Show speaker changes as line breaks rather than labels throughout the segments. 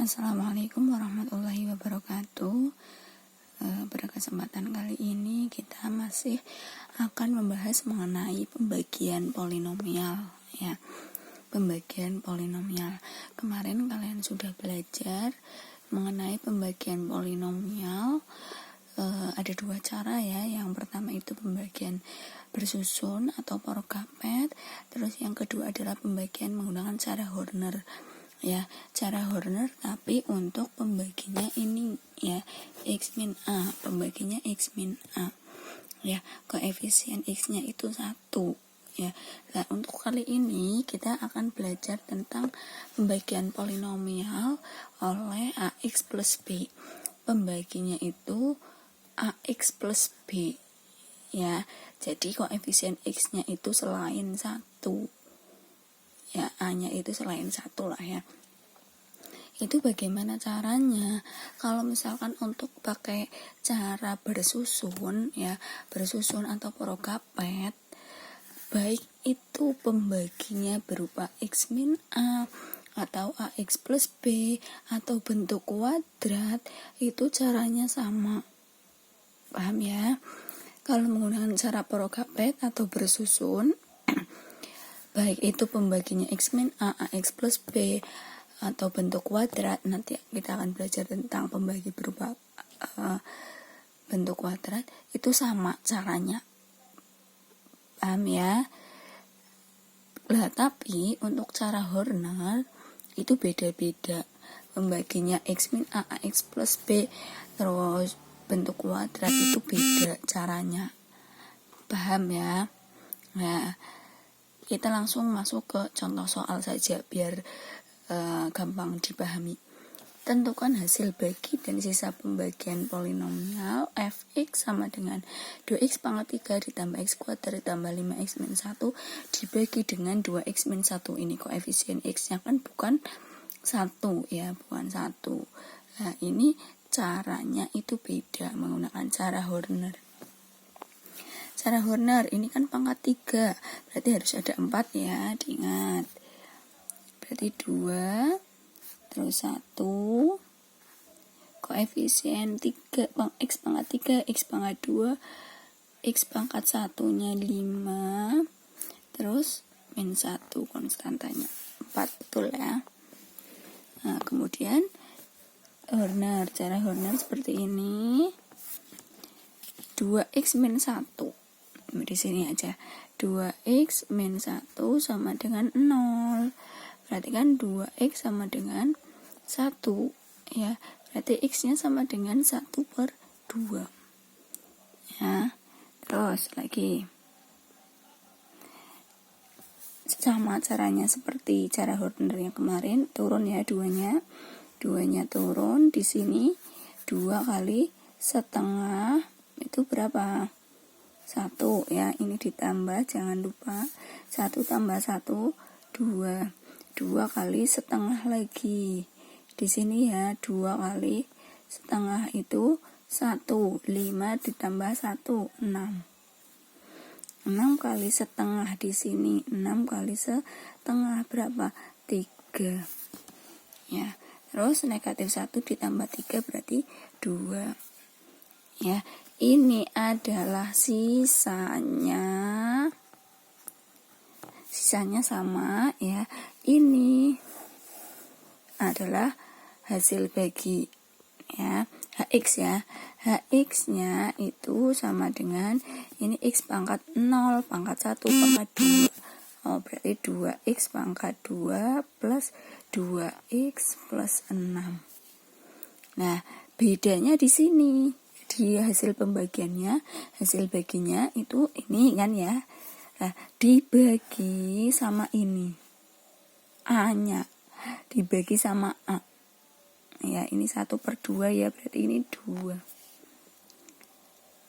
Assalamualaikum warahmatullahi wabarakatuh. Pada kesempatan kali ini kita masih akan membahas mengenai pembagian polinomial ya. Pembagian polinomial. Kemarin kalian sudah belajar mengenai pembagian polinomial. Ada dua cara ya. Yang pertama itu pembagian bersusun atau porokapet. Terus yang kedua adalah pembagian menggunakan cara Horner. Ya, cara Horner tapi untuk pembaginya ini ya X min A, pembaginya X min A ya, koefisien X nya itu 1 ya. Nah, untuk kali ini kita akan belajar tentang pembagian polinomial oleh AX plus B. Pembaginya itu AX plus B ya, jadi koefisien X nya itu selain 1 ya, A-nya itu selain 1 lah ya. Itu bagaimana caranya? Kalau misalkan untuk pakai cara bersusun ya, bersusun atau porokapet, baik itu pembaginya berupa X min A atau AX plus B atau bentuk kuadrat, itu caranya sama. Paham ya? Kalau menggunakan cara porokapet atau bersusun, baik itu pembaginya X min A, AX plus B atau bentuk kuadrat, nanti kita akan belajar tentang pembagi berupa bentuk kuadrat, itu sama caranya. Paham ya? Lah, tapi untuk cara Horner itu beda-beda. Pembaginya X min A, AX plus B, terus bentuk kuadrat itu beda caranya. Paham ya? Nah, kita langsung masuk ke contoh soal saja biar gampang dipahami. Tentukan hasil bagi dan sisa pembagian polinomial fx sama dengan 2x pangkat 3 ditambah x kuadrat ditambah 5x min 1 dibagi dengan 2x min 1. Ini koefisien x-nya kan bukan 1 ya, bukan 1. Nah, ini caranya itu beda menggunakan cara Horner. Cara Horner ini kan pangkat 3, berarti harus ada 4 ya, diingat. Berarti 2, terus 1, koefisien 3, x pangkat 3, x pangkat 2, x pangkat 1-nya 5, terus min 1 konstantanya 4, betul ya. Nah, kemudian Horner, cara Horner seperti ini. 2x min 1. Di sini aja. 2x min 1 sama dengan 0. Berarti kan 2x sama dengan 1 ya. Berarti x-nya sama dengan 1/2 ya. Terus lagi sama caranya seperti cara Horner yang kemarin, turun ya 2-nya turun. Di sini 2 kali setengah itu berapa? 1 ya, ini ditambah, jangan lupa 1 tambah 1 2 kali setengah lagi di sini ya, 2 kali setengah itu 1, 5 ditambah 1 6 kali setengah di sini, 6 kali setengah berapa? 3 ya. Terus negatif 1 ditambah 3 berarti 2 ya. Ini adalah sisanya sama ya. Ini adalah hasil bagi ya, HX ya. HX-nya itu sama dengan ini x pangkat 0, pangkat 1, pangkat 2. Oh, berarti 2x pangkat 2 plus 2x plus 6. Nah, bedanya di sini. Di hasil pembagiannya, hasil baginya itu ini kan ya. Nah, dibagi sama ini. A-nya dibagi sama A. Ya, ini 1/2 ya, berarti ini 2.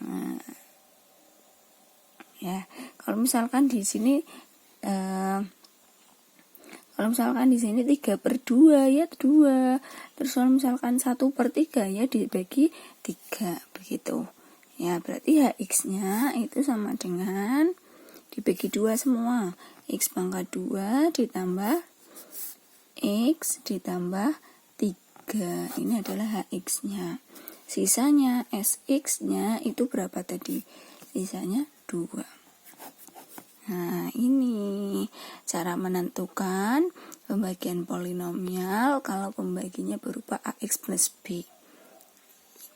Nah, ya, kalau misalkan di sini 3/2 ya 2. Terus kalau misalkan 1/3 ya dibagi 3 begitu. Ya, berarti HX-nya itu sama dengan dibagi 2 semua. X pangkat 2 ditambah X ditambah 3. 3. Ini adalah HX-nya. Sisanya SX-nya itu berapa tadi? Sisanya 2. Nah, ini cara menentukan pembagian polinomial kalau pembaginya berupa AX plus B.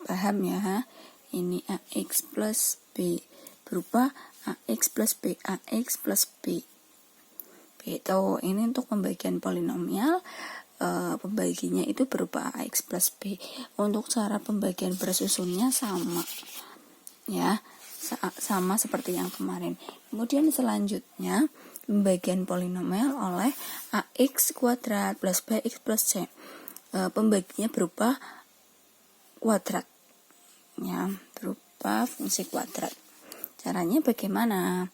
Paham ya? Ini AX plus B berupa AX plus B, AX plus B. Itu ini untuk pembagian polinomial, pembaginya itu berupa AX plus B. Untuk cara pembagian bersusunnya sama, ya, sama seperti yang kemarin. Kemudian selanjutnya pembagian polinomial oleh AX kuadrat plus BX plus C. Pembaginya berupa kuadrat, ya, berupa fungsi kuadrat. Caranya bagaimana?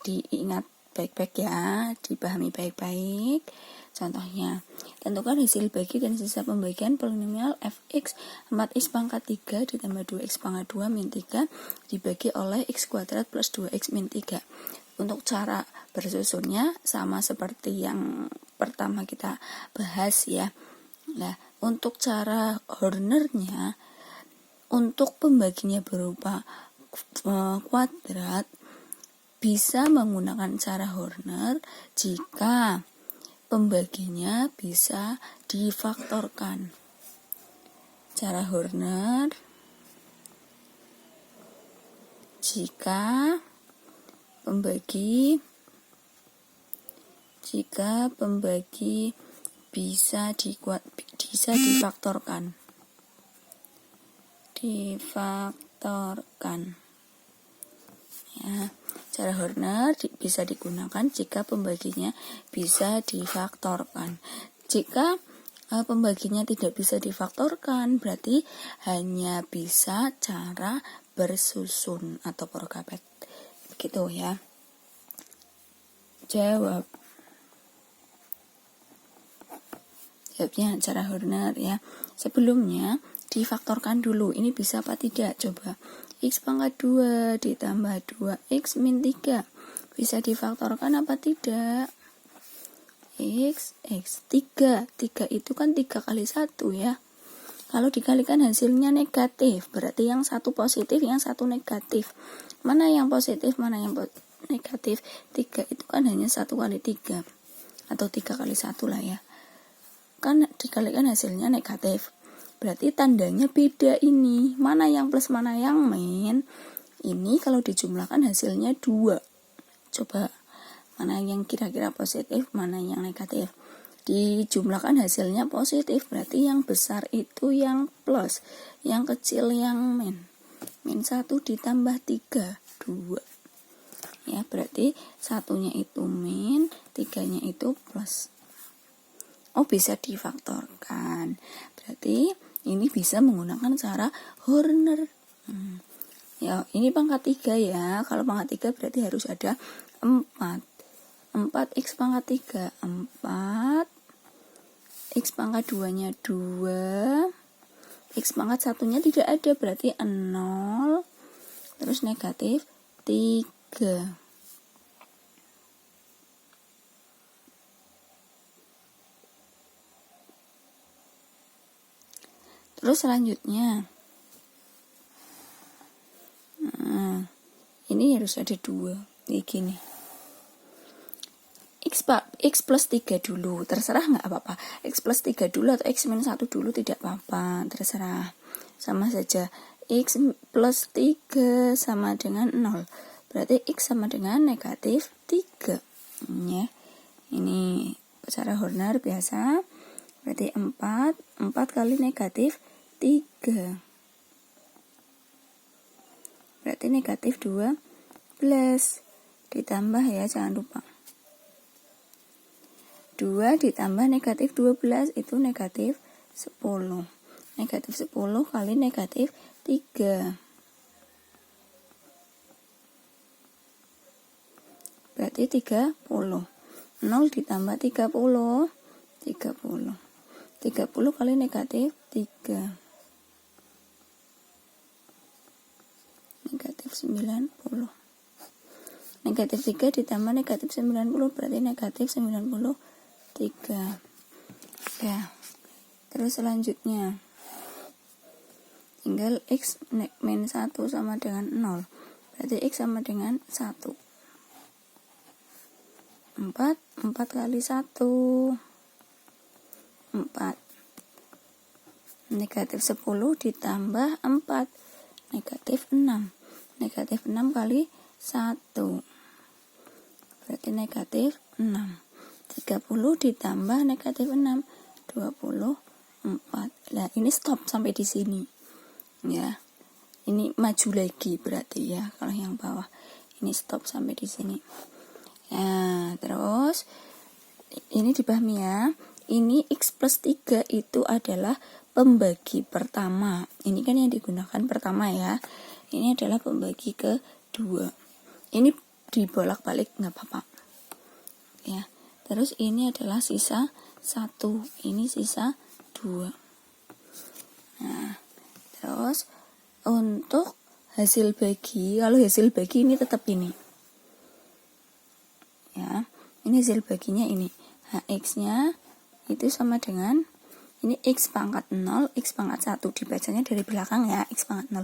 Diingat baik-baik ya, dipahami baik-baik. Contohnya, tentukan hasil bagi dan sisa pembagian polinomial fx 4x pangkat 3 ditambah 2x pangkat 2 min 3 dibagi oleh x kuadrat plus 2x min 3. Untuk cara bersusunnya sama seperti yang pertama kita bahas ya. Nah, untuk cara Hornernya, untuk pembaginya berupa kuadrat bisa menggunakan cara Horner jika pembaginya bisa difaktorkan. Cara Horner jika pembagi bisa difaktorkan. Ya, cara Horner bisa digunakan jika pembaginya bisa difaktorkan. Jika pembaginya tidak bisa difaktorkan, berarti hanya bisa cara bersusun atau prokapet. Begitu ya. Jawabnya cara Horner ya. Sebelumnya difaktorkan dulu, ini bisa apa tidak? Coba, x pangkat 2 ditambah 2x min 3 bisa difaktorkan apa tidak? X 3 itu kan 3 kali 1 ya. Kalau dikalikan hasilnya negatif, berarti yang satu positif, yang satu negatif. Mana yang positif, mana yang negatif? 3 itu kan hanya 1 kali 3 atau 3 kali 1 lah ya. Kan dikalikan hasilnya negatif, berarti tandanya beda ini. Mana yang plus, mana yang min. Ini kalau dijumlahkan hasilnya 2. Coba, mana yang kira-kira positif, mana yang negatif. Dijumlahkan hasilnya positif, berarti yang besar itu yang plus, yang kecil yang min. Min 1 ditambah 3, 2. Ya, berarti satunya itu min, 3-nya itu plus. Oh, bisa difaktorkan. Berarti ini bisa menggunakan cara Horner. Ya, ini pangkat 3 ya. Kalau pangkat 3 berarti harus ada 4. 4x pangkat 3, 4. X pangkat 2-nya 2. X pangkat 1-nya tidak ada, berarti 0. Terus negatif 3. Terus selanjutnya, ini harus ada 2, kayak gini. X plus 3 dulu, terserah nggak apa-apa. X plus 3 dulu atau X minus 1 dulu tidak apa-apa, terserah. Sama saja, X plus 3 sama dengan 0. Berarti X sama dengan negatif 3. Ya. Ini cara Horner biasa. Berarti 4 kali negatif 3. Berarti negatif 12. Ditambah ya, jangan lupa. 2 ditambah negatif 12 itu negatif 10. Negatif 10 kali negatif 3. Berarti 30. 0 ditambah 30. 30 kali negatif 3. Negatif 90. Negatif 3 ditambah negatif 90 berarti negatif 93. Ya. Terus selanjutnya tinggal X min 1 sama dengan 0. Berarti X sama dengan 1. 4 kali 1 4. Negatif 10 ditambah 4 negatif 6. Negatif 6 kali 1 berarti negatif 6. 30 ditambah negatif 6 24. Nah ini stop sampai di sini ya. Ini maju lagi berarti ya, kalau yang bawah ini stop sampai di sini ya. Terus ini dipahami ya, ini X plus 3 itu adalah pembagi pertama. Ini kan yang digunakan pertama ya, ini adalah pembagi kedua. Ini dibolak-balik nggak apa-apa ya. Terus ini adalah sisa 1, ini sisa 2. Nah terus untuk hasil bagi, kalau hasil bagi ini tetap ini ya, ini hasil baginya ini HX nya itu sama dengan ini X pangkat 0 X pangkat 1, dibacanya dari belakang ya, X pangkat 0.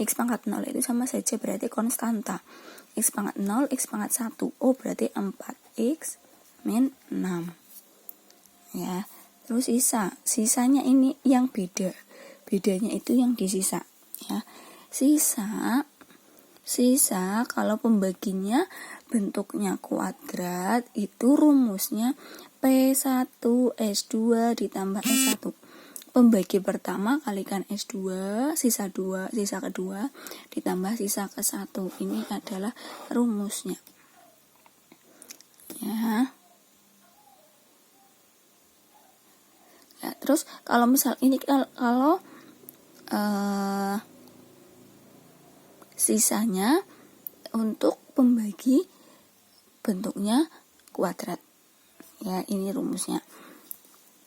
X pangkat 0 itu sama saja berarti konstanta, X pangkat 0 X pangkat 1, oh berarti 4X min 6 ya. Terus sisanya ini yang bedanya itu yang di sisa ya. Sisa kalau pembaginya bentuknya kuadrat itu rumusnya P1S2 ditambah S1. Pembagi pertama kalikan S2, sisa kedua ditambah sisa ke-1. Ini adalah rumusnya ya. Ya, terus kalau misal ini kalau sisanya untuk pembagi bentuknya kuadrat ya, ini rumusnya.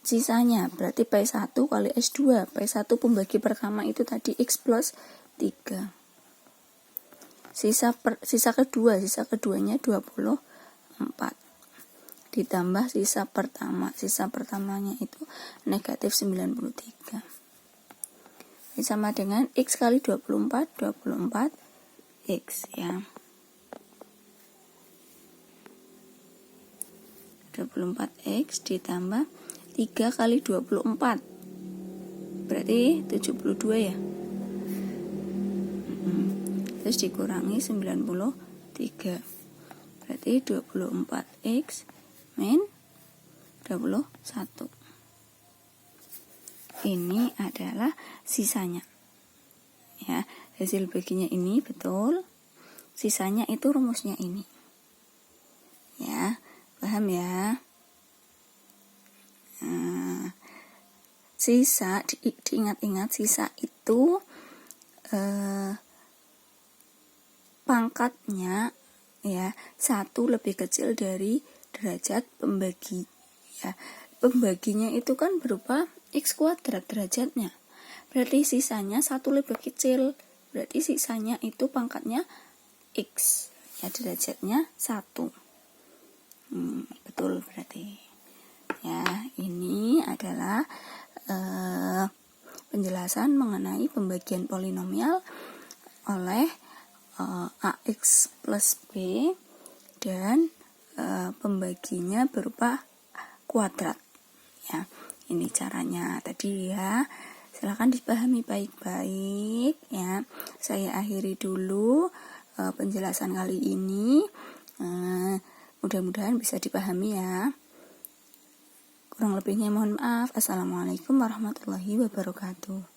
Sisanya berarti P1 kali S2. P1 pembagi pertama itu tadi X plus 3. Sisa keduanya 24 ditambah sisa pertamanya itu negatif 93. Ini sama dengan X kali 24 X ya. 24X ditambah 3 kali 24 berarti 72 ya. Terus dikurangi 93 berarti 24X min 21. Ini adalah sisanya ya. Hasil baginya ini betul, sisanya itu rumusnya ini ya. Paham ya? Sisa diingat-ingat, sisa itu pangkatnya ya 1 lebih kecil dari derajat pembagi ya. Pembaginya itu kan berupa X kuadrat derajatnya, berarti sisanya 1 lebih kecil, berarti sisanya itu pangkatnya X ya, derajatnya 1. Betul berarti ya. Ini adalah penjelasan mengenai pembagian polinomial oleh AX plus B dan pembaginya berupa kuadrat ya. Ini caranya tadi ya, silahkan dipahami baik-baik ya. Saya akhiri dulu penjelasan kali ini, mudah-mudahan bisa dipahami ya. Kurang lebihnya mohon maaf. Assalamualaikum warahmatullahi wabarakatuh.